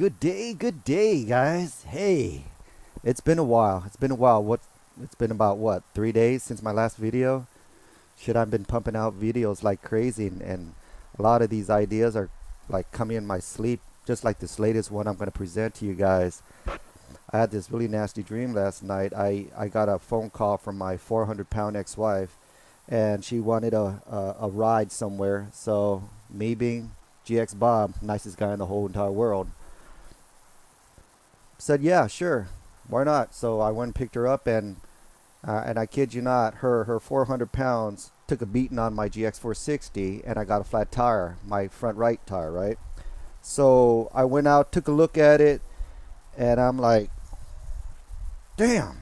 Good day, guys. Hey, it's been a while. It's been a while. It's been about what, 3 days since my last video? Shit, I've been pumping out videos like crazy, and a lot of these ideas are like coming in my sleep, just like this latest one I'm going to present to you guys. I had this really nasty dream last night. I got a phone call from my 400-pound ex-wife, and she wanted a ride somewhere. So me being GXBOB, nicest guy in the whole entire world, said, yeah, sure, why not? So I went and picked her up, and I kid you not, her 400 pounds took a beating on my GX460, and I got a flat tire, my front right tire, right? So I went out, took a look at it, and I'm like, damn,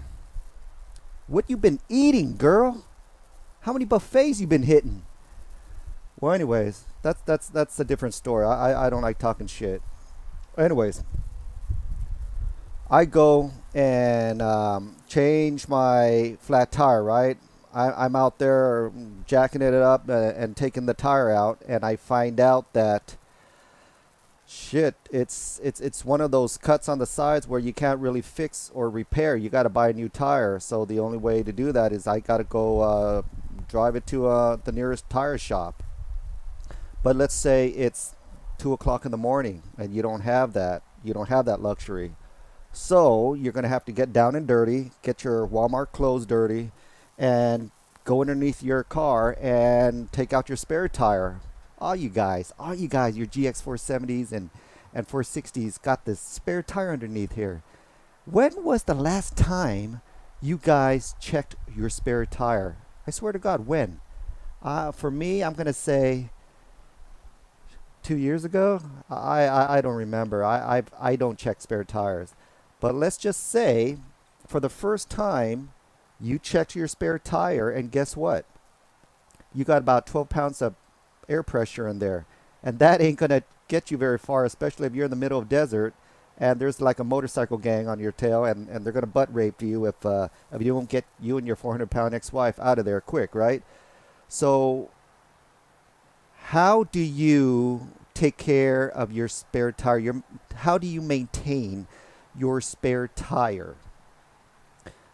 what you been eating, girl? How many buffets you been hitting? Well, anyways, that's a different story. I don't like talking shit. Anyways, I go and change my flat tire, right? I'm out there jacking it up and taking the tire out, and I find out that shit, it's one of those cuts on the sides where you can't really fix or repair. You got to buy a new tire. So the only way to do that is I got to go drive it to the nearest tire shop. But let's say it's 2 o'clock in the morning and you don't have that. You don't have that luxury. So you're going to have to get down and dirty, get your Walmart clothes dirty, and go underneath your car and take out your spare tire. All you guys, your GX470s and 460s got this spare tire underneath here. When was the last time you guys checked your spare tire? I swear to God, when? For me, I'm going to say 2 years ago. I don't remember. I don't check spare tires. But let's just say, for the first time, you checked your spare tire, and guess what? You got about 12 pounds of air pressure in there. And that ain't going to get you very far, especially if you're in the middle of desert, and there's like a motorcycle gang on your tail, and they're going to butt rape you if you don't get you and your 400-pound ex-wife out of there quick, right? So how do you take care of your spare tire? How do you maintain your spare tire?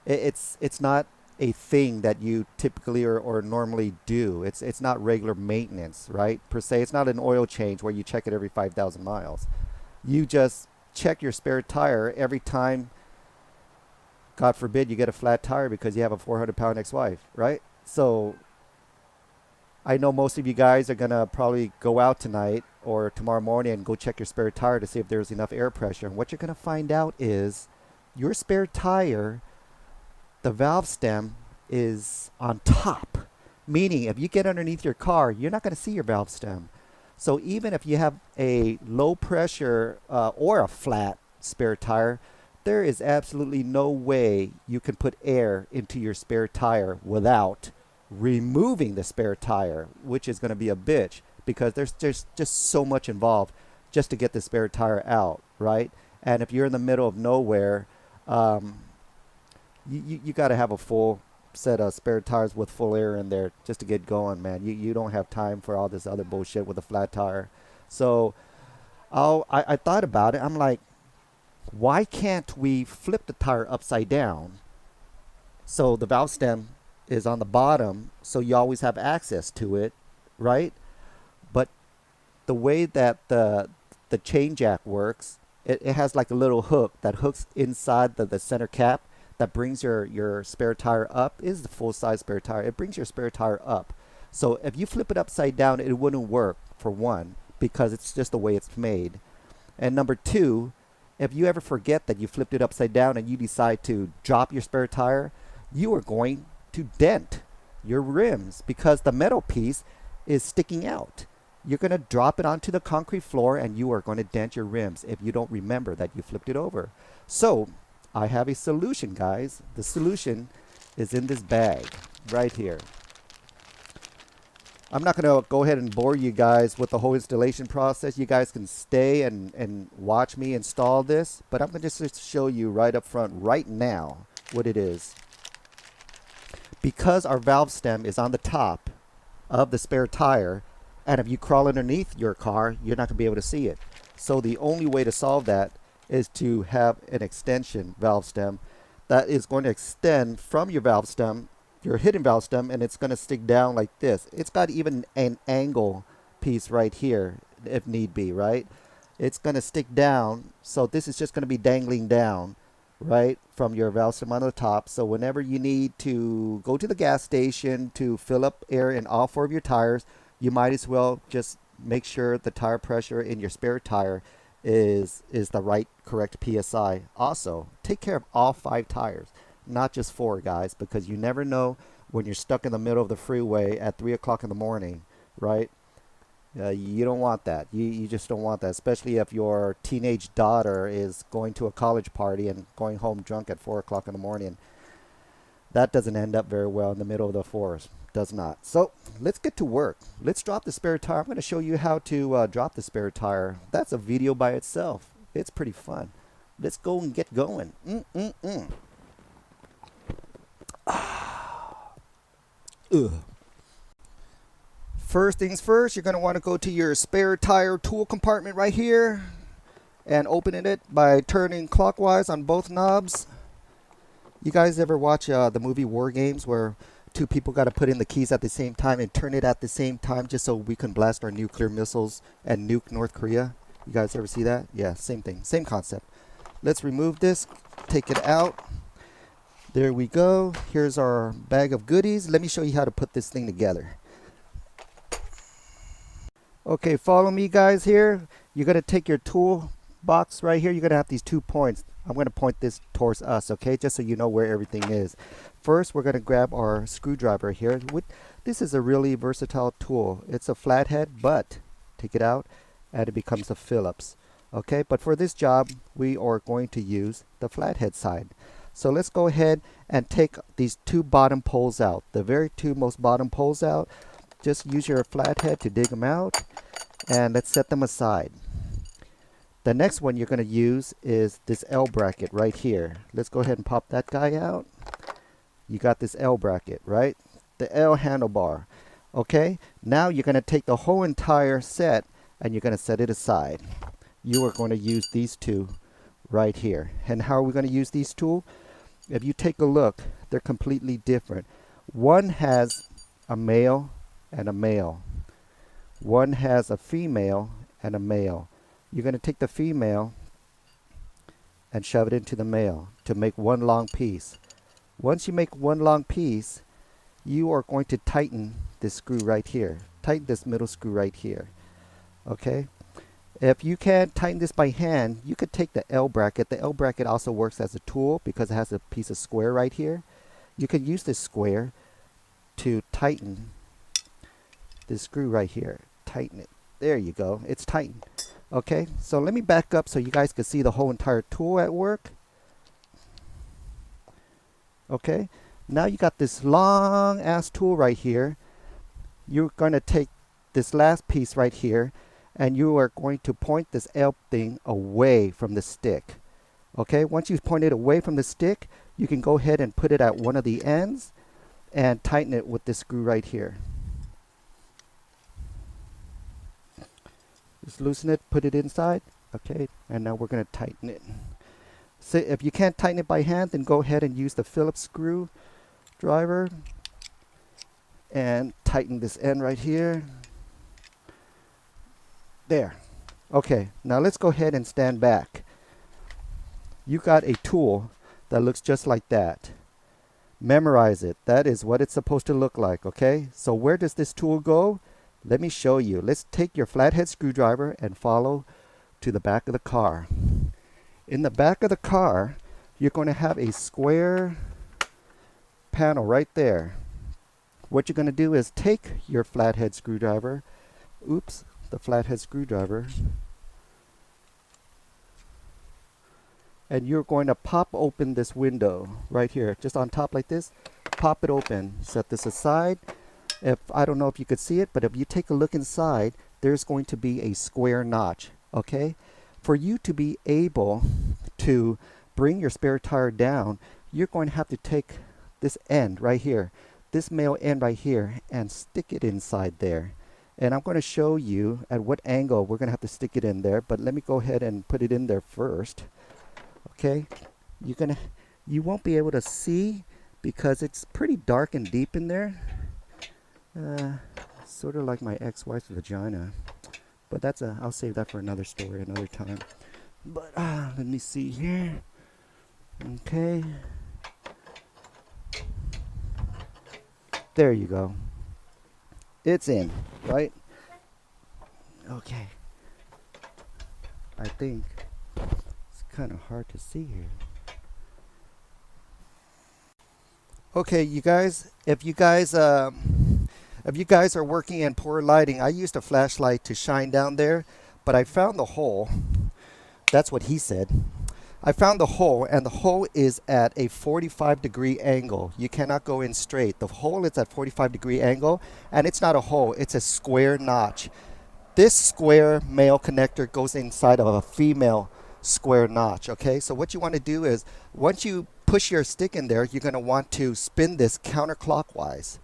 It's not a thing that you typically or normally do. It's not regular maintenance, right? Per se, it's not an oil change where you check it every 5,000 miles. You just check your spare tire every time, God forbid, you get a flat tire because you have a 400-pound ex-wife, right? So I know most of you guys are gonna probably go out tonight or tomorrow morning and go check your spare tire to see if there's enough air pressure. And what you're gonna find out is your spare tire, the valve stem is on top. Meaning if you get underneath your car, you're not gonna see your valve stem. So even if you have a low pressure or a flat spare tire, there is absolutely no way you can put air into your spare tire without removing the spare tire, which is going to be a bitch because there's just so much involved just to get the spare tire out, right? And if you're in the middle of nowhere, you got to have a full set of spare tires with full air in there just to get going, man. You don't have time for all this other bullshit with a flat tire. So I thought about it. I'm like, why can't we flip the tire upside down so the valve stem is on the bottom, so you always have access to it, right? But the way that the chain jack works, it has like a little hook that hooks inside the center cap that brings your spare tire up. Is the full size spare tire. It brings your spare tire up. So if you flip it upside down, it wouldn't work, for one, because it's just the way it's made. And number two, if you ever forget that you flipped it upside down and you decide to drop your spare tire, you are going to dent your rims because the metal piece is sticking out. You're going to drop it onto the concrete floor and you are going to dent your rims if you don't remember that you flipped it over. So I have a solution, guys. The solution is in this bag right here. I'm not going to go ahead and bore you guys with the whole installation process. You guys can stay and watch me install this, but I'm going to just show you right up front right now what it is. Because our valve stem is on the top of the spare tire, and if you crawl underneath your car, you're not going to be able to see it. So the only way to solve that is to have an extension valve stem that is going to extend from your valve stem, your hidden valve stem, and it's going to stick down like this. It's got even an angle piece right here if need be, right? It's going to stick down, so this is just going to be dangling down, right, from your valve stem on the top. So whenever you need to go to the gas station to fill up air in all four of your tires, you might as well just make sure the tire pressure in your spare tire is the right correct PSI. Also, take care of all 5 tires, not just 4, guys, because you never know when you're stuck in the middle of the freeway at 3 o'clock in the morning, right? You don't want that. You just don't want that, especially if your teenage daughter is going to a college party and going home drunk at 4 o'clock in the morning. That doesn't end up very well in the middle of the forest. Does not. So let's get to work. Let's drop the spare tire. I'm going to show you how to drop the spare tire. That's a video by itself. It's pretty fun. Let's go and get going. First things first, you're going to want to go to your spare tire tool compartment right here and open it by turning clockwise on both knobs. You guys ever watch the movie War Games where 2 people got to put in the keys at the same time and turn it at the same time just so we can blast our nuclear missiles and nuke North Korea? You guys ever see that? Yeah, same thing, same concept. Let's remove this, take it out. There we go. Here's our bag of goodies. Let me show you how to put this thing together. Okay, follow me guys here. You're going to take your tool box right here. You're going to have these 2 points. I'm going to point this towards us, okay, just so you know where everything is. First, we're going to grab our screwdriver here. This is a really versatile tool. It's a flathead, but take it out and it becomes a Phillips, okay? But for this job, we are going to use the flathead side. So let's go ahead and take these 2 bottom poles out, the very 2 most bottom poles out. Just use your flathead to dig them out, and let's set them aside. The next one you're going to use is this L bracket right here. Let's go ahead and pop that guy out. You got this L bracket, right? The L handlebar. Okay, now you're going to take the whole entire set and you're going to set it aside. You are going to use these 2 right here. And how are we going to use these 2? If you take a look, they're completely different. One has a male and a male. One has a female and a male. You're going to take the female and shove it into the male to make one long piece. Once you make one long piece, you are going to tighten this screw right here. Tighten this middle screw right here. Okay? If you can't tighten this by hand, you could take the L bracket. The L bracket also works as a tool because it has a piece of square right here. You can use this square to tighten this screw right here. Tighten it. There you go. It's tightened. Okay, so let me back up so you guys can see the whole entire tool at work. Okay, now you got this long ass tool right here. You're going to take this last piece right here and you are going to point this L thing away from the stick. Okay, once you point it away from the stick, you can go ahead and put it at one of the ends and tighten it with this screw right here. Just loosen it, put it inside. Okay, and now we're going to tighten it. So if you can't tighten it by hand, then go ahead and use the Phillips screw driver and tighten this end right here. There. Okay, now let's go ahead and stand back. You got a tool that looks just like that. Memorize it. That is what it's supposed to look like, okay? So where does this tool go? Let me show you. Let's take your flathead screwdriver and follow to the back of the car. In the back of the car, you're going to have a square panel right there. What you're going to do is take your flathead screwdriver, the flathead screwdriver, and you're going to pop open this window right here, just on top like this. Pop it open. Set this aside. I don't know if you could see it, but if you take a look inside, there's going to be a square notch, okay? For you to be able to bring your spare tire down, you're going to have to take this end right here, this male end right here, and stick it inside there. And I'm going to show you at what angle we're going to have to stick it in there, but let me go ahead and put it in there first. Okay, you won't be able to see because it's pretty dark and deep in there. Sort of like my ex-wife's vagina, but I'll save that for another story another time. But let me see here. Okay, there you go. It's in, right? Okay. I think it's kind of hard to see here. Okay, you guys, if you guys are working in poor lighting, I used a flashlight to shine down there, but I found the hole. That's what he said. I found the hole, and the hole is at a 45-degree angle. You cannot go in straight. The hole is at 45-degree angle, and it's not a hole, it's a square notch. This square male connector goes inside of a female square notch, okay? So what you want to do is, once you push your stick in there, you're going to want to spin this counterclockwise,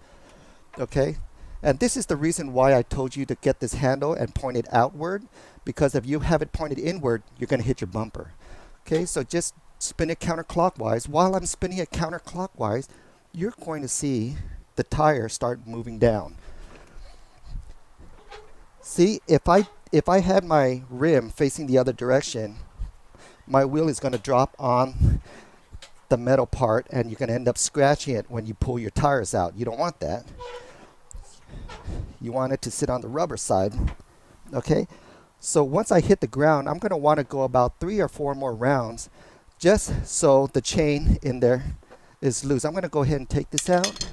okay? And this is the reason why I told you to get this handle and point it outward, because if you have it pointed inward, you're going to hit your bumper. Okay, so just spin it counterclockwise. While I'm spinning it counterclockwise, you're going to see the tire start moving down. See, if I had my rim facing the other direction, my wheel is going to drop on the metal part, and you're going to end up scratching it when you pull your tires out. You don't want that. You want it to sit on the rubber side. Okay? So once I hit the ground, I'm going to want to go about 3 or 4 more rounds just so the chain in there is loose. I'm going to go ahead and take this out.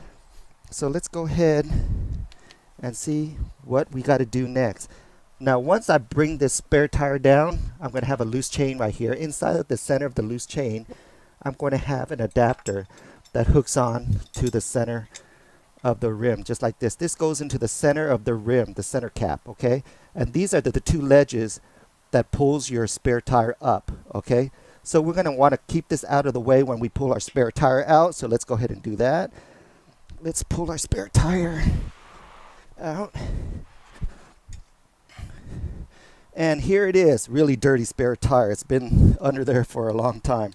So let's go ahead and see what we got to do next. Now once I bring this spare tire down, I'm going to have a loose chain right here. Inside of the center of the loose chain, I'm going to have an adapter that hooks on to the center of the rim, just like this. This goes into the center of the rim, the center cap, okay? And these are the 2 ledges that pulls your spare tire up, okay? So we're going to want to keep this out of the way when we pull our spare tire out. So let's go ahead and do that. Let's pull our spare tire out. And here it is, really dirty spare tire. It's been under there for a long time.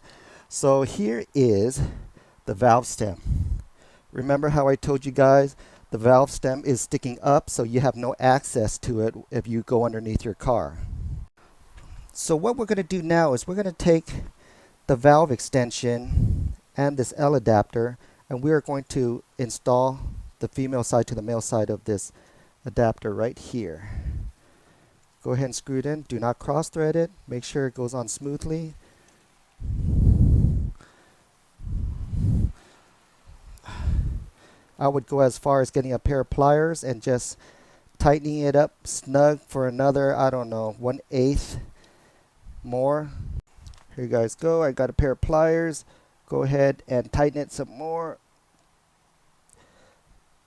So here is the valve stem. Remember how I told you guys the valve stem is sticking up, so you have no access to it if you go underneath your car. So what we're going to do now is we're going to take the valve extension and this L adapter, and we are going to install the female side to the male side of this adapter right here. Go ahead and screw it in. Do not cross thread it. Make sure it goes on smoothly. I would go as far as getting a pair of pliers and just tightening it up snug for another, I don't know, 1/8 more. Here you guys go. I got a pair of pliers. Go ahead and tighten it some more.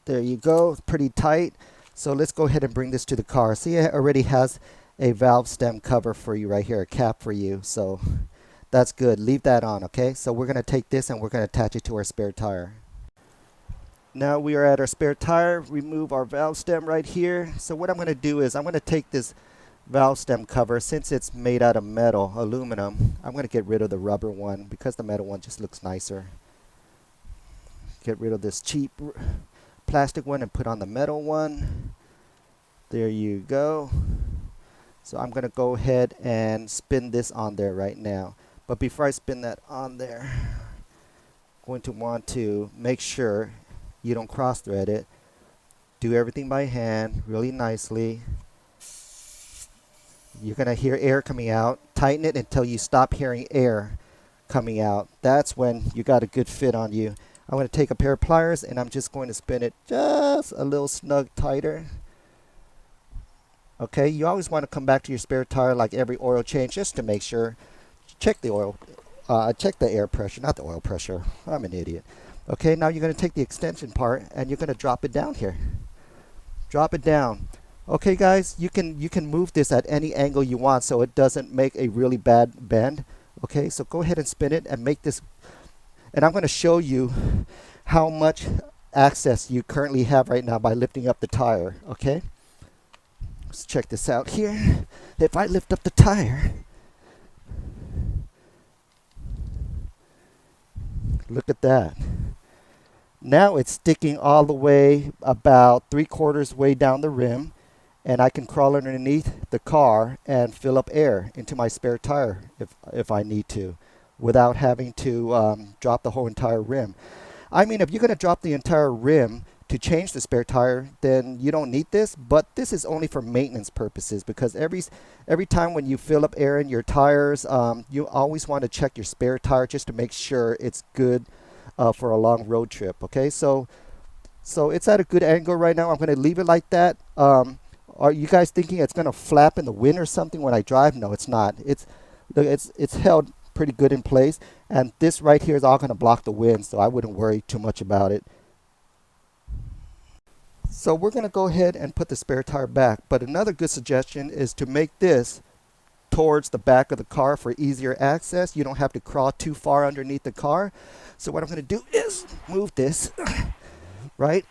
There you go. Pretty tight. So let's go ahead and bring this to the car. See, it already has a valve stem cover for you right here, a cap for you. So that's good. Leave that on, okay? So we're going to take this and we're going to attach it to our spare tire. Now we are at our spare tire. Remove our valve stem right here. So what I'm going to do is I'm going to take this valve stem cover, since it's made out of metal, aluminum. I'm going to get rid of the rubber one because the metal one just looks nicer. Get rid of this cheap plastic one and put on the metal one. There you go. So I'm going to go ahead and spin this on there right now. But before I spin that on there, I'm going to want to make sure you don't cross thread it. Do everything by hand really nicely. You're going to hear air coming out. Tighten it until you stop hearing air coming out. That's when you got a good fit on you. I'm going to take a pair of pliers and I'm just going to spin it just a little snug tighter. Okay, you always want to come back to your spare tire like every oil change just to make sure. Check the oil, check the air pressure, not the oil pressure. I'm an idiot. Okay, now you're going to take the extension part and you're going to drop it down here. Drop it down. Okay guys, you can move this at any angle you want so it doesn't make a really bad bend. Okay, so go ahead and spin it and make this, and I'm going to show you how much access you currently have right now by lifting up the tire. Okay, Let's check this out here. If I lift up the tire, look at that. Now it's sticking all the way about 3/4 way down the rim, and I can crawl underneath the car and fill up air into my spare tire if I need to, without having to drop the whole entire rim. I mean, if you're going to drop the entire rim to change the spare tire, then you don't need this, but this is only for maintenance purposes, because every time when you fill up air in your tires, you always want to check your spare tire just to make sure it's good for a long road trip. Okay, so it's at a good angle right now. I'm going to leave it like that. Are you guys thinking it's going to flap in the wind or something when I drive? No, it's not. It's held pretty good in place, and this right here is all going to block the wind, so I wouldn't worry too much about it. So we're going to go ahead and put the spare tire back, but another good suggestion is to make this towards the back of the car for easier access. You don't have to crawl too far underneath the car. So what I'm going to do is move this, right,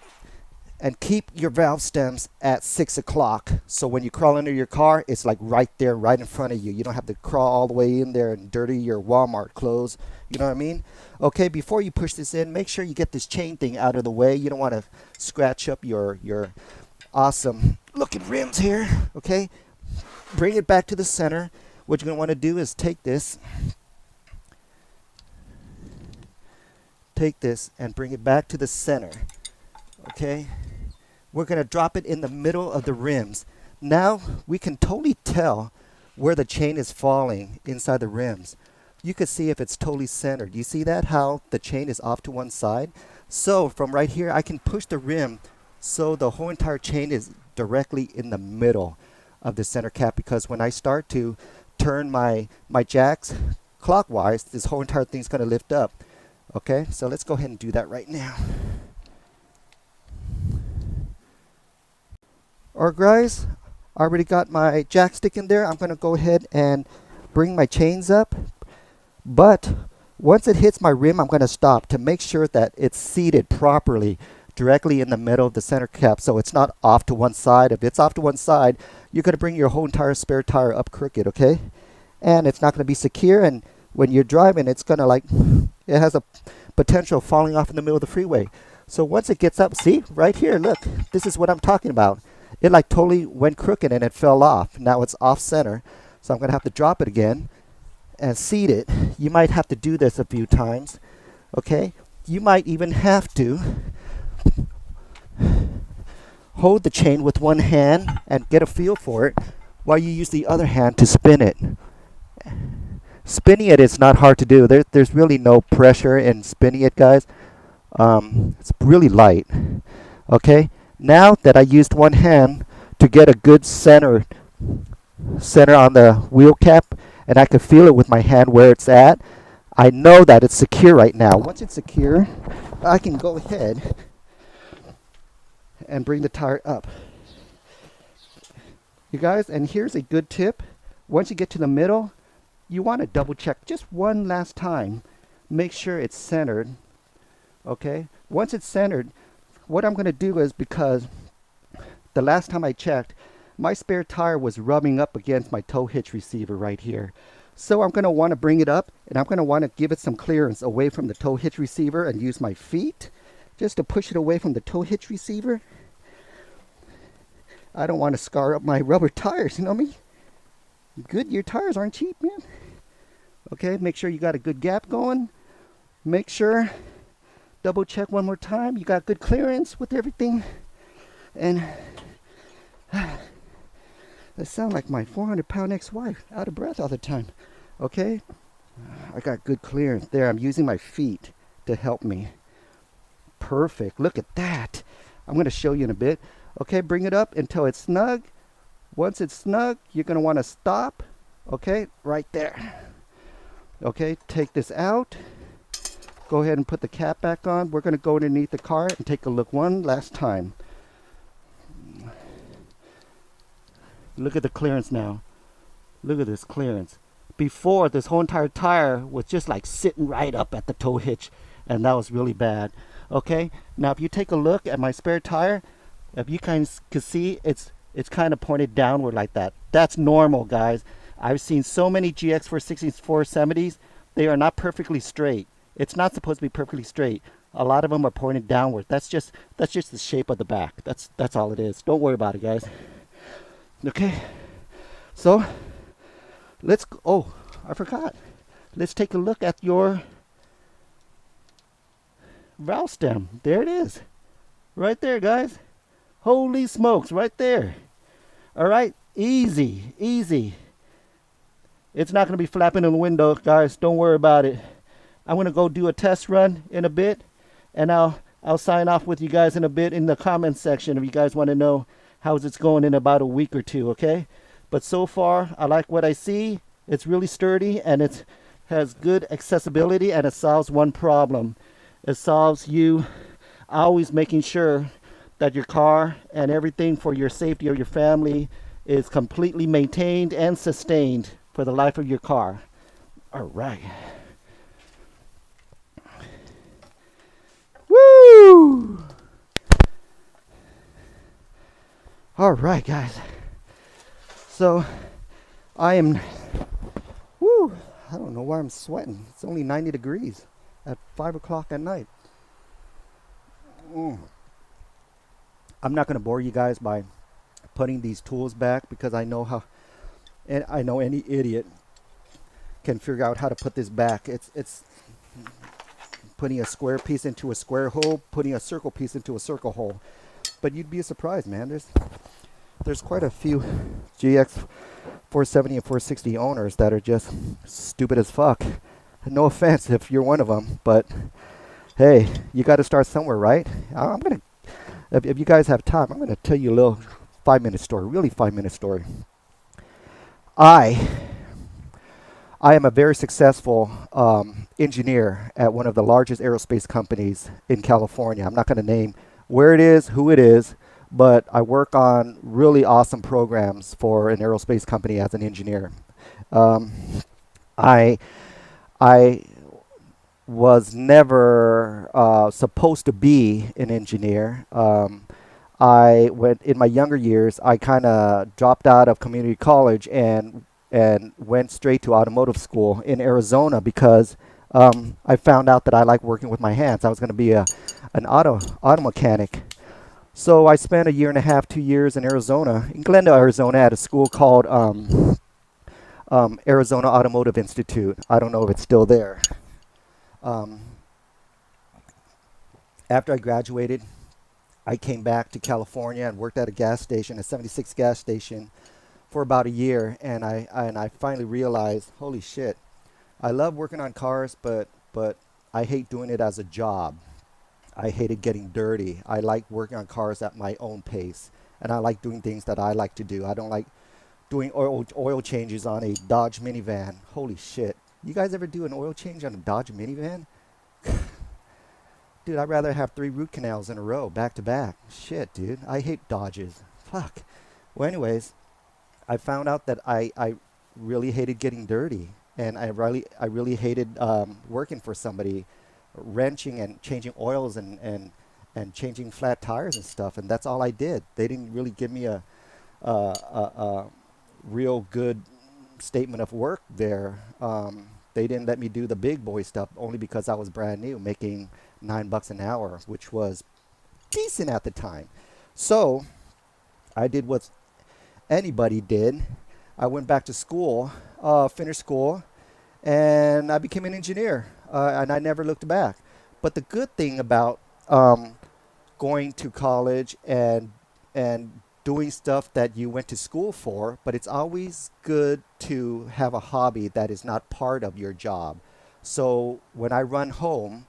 and keep your valve stems at 6 o'clock. So when you crawl under your car, it's like right there, right in front of you. You don't have to crawl all the way in there and dirty your Walmart clothes. You know what I mean? Okay, before you push this in, make sure you get this chain thing out of the way. You don't want to scratch up your awesome looking rims here. Okay, bring it back to the center. What you're going to want to do is take this and bring it back to the center. Okay, we're going to drop it in the middle of the rims. Now we can totally tell where the chain is falling inside the rims. You can see if it's totally centered. You see that, how the chain is off to one side? So from right here, I can push the rim so the whole entire chain is directly in the middle of the center cap, because when I start to turn my jacks clockwise, this whole entire thing's going to lift up. Okay, so let's go ahead and do that right now. Alright guys, I already got my jack stick in there. I'm going to go ahead and bring my chains up, but once it hits my rim, I'm going to stop to make sure that it's seated properly directly in the middle of the center cap, so it's not off to one side. If it's off to one side, you're going to bring your whole entire spare tire up crooked, okay? And it's not going to be secure, and when you're driving, it's going to it has a potential of falling off in the middle of the freeway. So once it gets up, see, right here, look, this is what I'm talking about. It totally went crooked and it fell off. Now it's off center, so I'm going to have to drop it again and seat it. You might have to do this a few times, okay? You might even have to hold the chain with one hand and get a feel for it while you use the other hand to spin it. Spinning it is not hard to do. There's really no pressure in spinning it, guys. It's really light. Okay, now that I used one hand to get a good center on the wheel cap, and I can feel it with my hand where it's at, I know that it's secure right now. Once it's secure, I can go ahead and bring the tire up. You guys, and here's a good tip. Once you get to the middle, you want to double check just one last time. Make sure it's centered. Okay, once it's centered, what I'm going to do is, because the last time I checked, my spare tire was rubbing up against my tow hitch receiver right here. So I'm going to want to bring it up, and I'm going to want to give it some clearance away from the tow hitch receiver and use my feet just to push it away from the tow hitch receiver. I don't want to scar up my rubber tires, you know me? Goodyear tires aren't cheap, man. Okay, make sure you got a good gap going. Make sure, double check one more time, you got good clearance with everything. And I sound like my 400-pound ex-wife, out of breath all the time. Okay, I got good clearance there. I'm using my feet to help me. Perfect, look at that. I'm going to show you in a bit. Okay, bring it up until it's snug. Once it's snug, you're going to want to stop. Okay, right there. Okay, take this out. Go ahead and put the cap back on. We're going to go underneath the car and take a look one last time. Look at the clearance now. Look at this clearance. Before, this whole entire tire was just like sitting right up at the tow hitch, and that was really bad. Okay, now if you take a look at my spare tire, if you guys can see, it's it's kind of pointed downward like that. That's normal, guys. I've seen so many GX460s, 470s. They are not perfectly straight. It's not supposed to be perfectly straight. A lot of them are pointed downward. That's just the shape of the back. That's all it is. Don't worry about it, guys. Okay. So let's. Oh, I forgot. Let's take a look at your valve stem. There it is, right there, guys. Holy smokes, right there. All right, easy, easy. It's not going to be flapping in the window, guys. Don't worry about it. I'm going to go do a test run in a bit, and I'll sign off with you guys in a bit in the comments section if you guys want to know how's it's going in about a week or two, okay? But so far, I like what I see. It's really sturdy, and it has good accessibility, and it solves one problem. It solves you always making sure that your car and everything for your safety of your family is completely maintained and sustained for the life of your car. All right. Woo! All right, guys. So I am, woo, I don't know why I'm sweating. It's only 90 degrees at 5 o'clock at night. I'm not going to bore you guys by putting these tools back because I know how, and I know any idiot can figure out how to put this back. It's putting a square piece into a square hole, putting a circle piece into a circle hole. But you'd be surprised, man. There's quite a few GX 470 and 460 owners that are just stupid as fuck. No offense if you're one of them, but hey, you got to start somewhere, right? If you guys have time, I'm gonna tell you a little 5-minute story, really 5-minute story. I am a very successful engineer at one of the largest aerospace companies in California. I'm not going to name where it is, who it is, but I work on really awesome programs for an aerospace company as an engineer. I was never supposed to be an engineer. I went in my younger years. I kind of dropped out of community college and went straight to automotive school in Arizona because I found out that I like working with my hands. I was going to be an auto mechanic. So I spent a year and a half, 2 years in Arizona, in Glendale, Arizona, at a school called Arizona Automotive Institute. I don't know if it's still there. After I graduated, I came back to California and worked at a gas station, a 76 gas station, for about a year, and I finally realized, holy shit, I love working on cars, but I hate doing it as a job. I hated getting dirty. I like working on cars at my own pace, and I like doing things that I like to do. I don't like doing oil changes on a Dodge minivan. Holy shit. You guys ever do an oil change on a Dodge minivan? Dude, I'd rather have 3 root canals in a row, back to back. Shit, dude. I hate Dodges. Fuck. Well, anyways, I found out that I really hated getting dirty, and I really hated working for somebody, wrenching and changing oils and changing flat tires and stuff, and that's all I did. They didn't really give me a real good statement of work there. They didn't let me do the big boy stuff only because I was brand new, making $9 an hour, which was decent at the time. So I did what anybody did. I went back to school, finished school, and I became an engineer, and I never looked back. But the good thing about going to college and doing stuff that you went to school for, but it's always good to have a hobby that is not part of your job. So when I run home,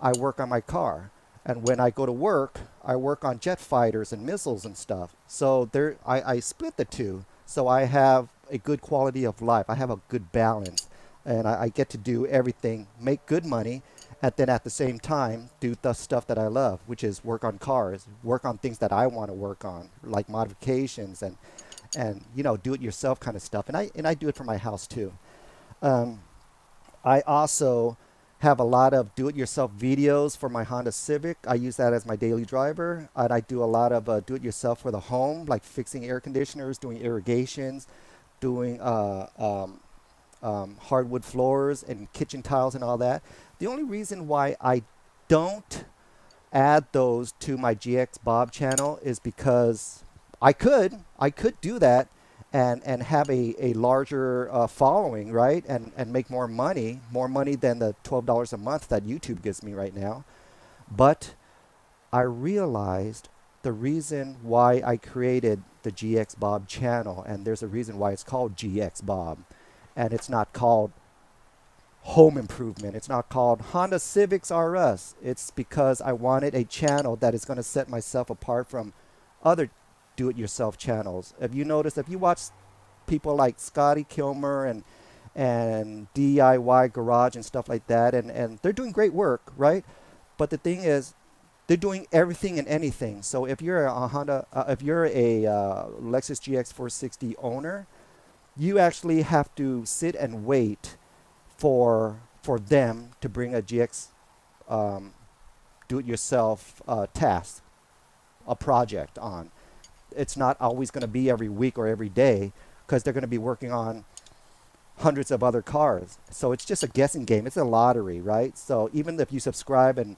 I work on my car. And when I go to work, I work on jet fighters and missiles and stuff. So I split the two. So I have a good quality of life. I have a good balance. And I get to do everything, make good money, and then at the same time do the stuff that I love, which is work on cars, work on things that I want to work on, like modifications and do it yourself kind of stuff. And I do it for my house too. I also have a lot of do-it-yourself videos for my Honda Civic. I use that as my daily driver. And I do a lot of do-it-yourself for the home, like fixing air conditioners, doing irrigations, doing hardwood floors and kitchen tiles and all that. The only reason why I don't add those to my GXBOB channel is because I could do that and have a larger following, right? And make more money than the $12 a month that YouTube gives me right now. But I realized the reason why I created the GXBOB channel, and there's a reason why it's called GXBOB, and it's not called home improvement. It's not called Honda Civics R Us. It's because I wanted a channel that is going to set myself apart from other do-it-yourself channels. If you notice, if you watch people like Scotty Kilmer and DIY Garage and stuff like that, and they're doing great work, right? But the thing is, they're doing everything and anything. So if you're a Honda, if you're a Lexus GX460 owner, you actually have to sit and wait for them to bring a GX do-it-yourself task, a project on. It's not always going to be every week or every day, because they're going to be working on hundreds of other cars. So it's just a guessing game. It's a lottery, right? So even if you subscribe and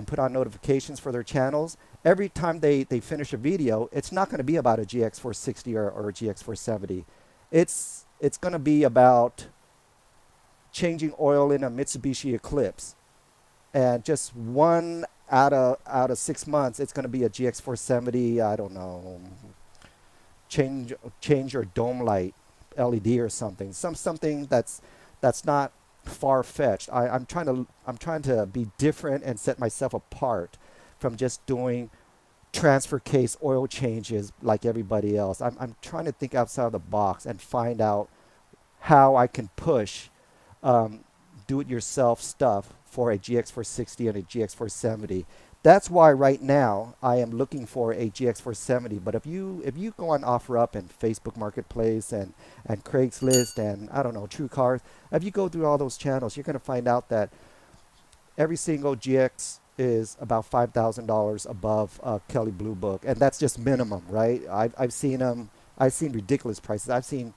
put on notifications for their channels, every time they finish a video, it's not going to be about a GX460 or a GX470. It's going to be about changing oil in a Mitsubishi Eclipse, and just one out of 6 months, it's going to be a GX470. I don't know, change your dome light LED or something. Something that's not far-fetched. I'm trying to be different and set myself apart from just doing transfer case oil changes like everybody else. I'm trying to think outside the box and find out how I can push do-it-yourself stuff for a GX460 and a GX470. That's why right now I am looking for a GX470. But if you go on OfferUp and Facebook Marketplace and Craigslist and I don't know, True Cars, if you go through all those channels, you're going to find out that every single GX is about $5,000 above Kelly Blue Book, and that's just minimum, right? I've seen them. I've seen ridiculous prices. I've seen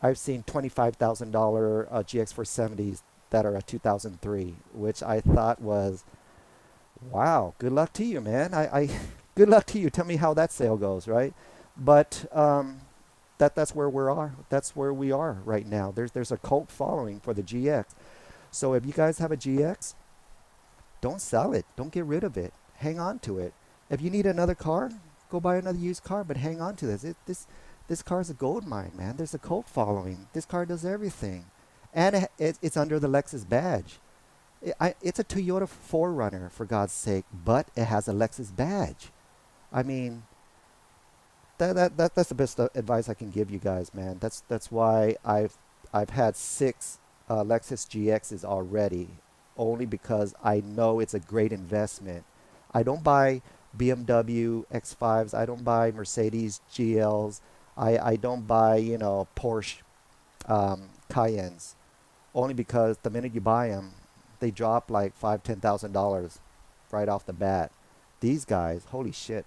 $25,000 GX470s that are a 2003, which I thought was, wow, good luck to you, man. I good luck to you. Tell me how that sale goes, right? But that's where we are. That's where we are right now. There's a cult following for the GX. So if you guys have a GX, don't sell it. Don't get rid of it. Hang on to it. If you need another car, go buy another used car, but hang on to this. This car is a gold mine, man. There's a cult following. This car does everything. And it's under the Lexus badge. It's a Toyota 4Runner, for God's sake, but it has a Lexus badge. I mean, that's the best advice I can give you guys, man. That's why I've had 6 Lexus GXs already, only because I know it's a great investment. I don't buy BMW X5s. I don't buy Mercedes GLs. I don't buy, Porsche Cayennes, only because the minute you buy them, they drop like $5,000-$10,000 right off the bat. These guys, holy shit,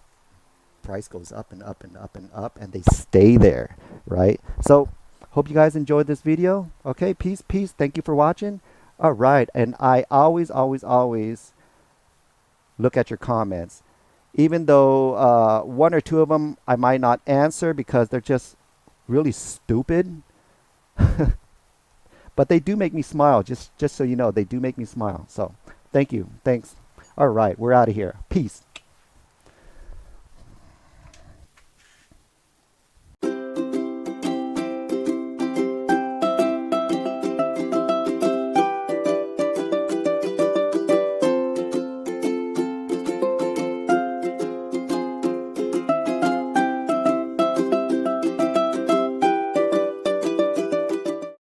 price goes up and up and up and up, and they stay there, right? So hope you guys enjoyed this video. Okay, peace. Thank you for watching. All right, and I always look at your comments, even though 1 or 2 of them I might not answer because they're just really stupid. But they do make me smile, just so you know, they do make me smile. So thank you. Thanks. All right, we're out of here. Peace.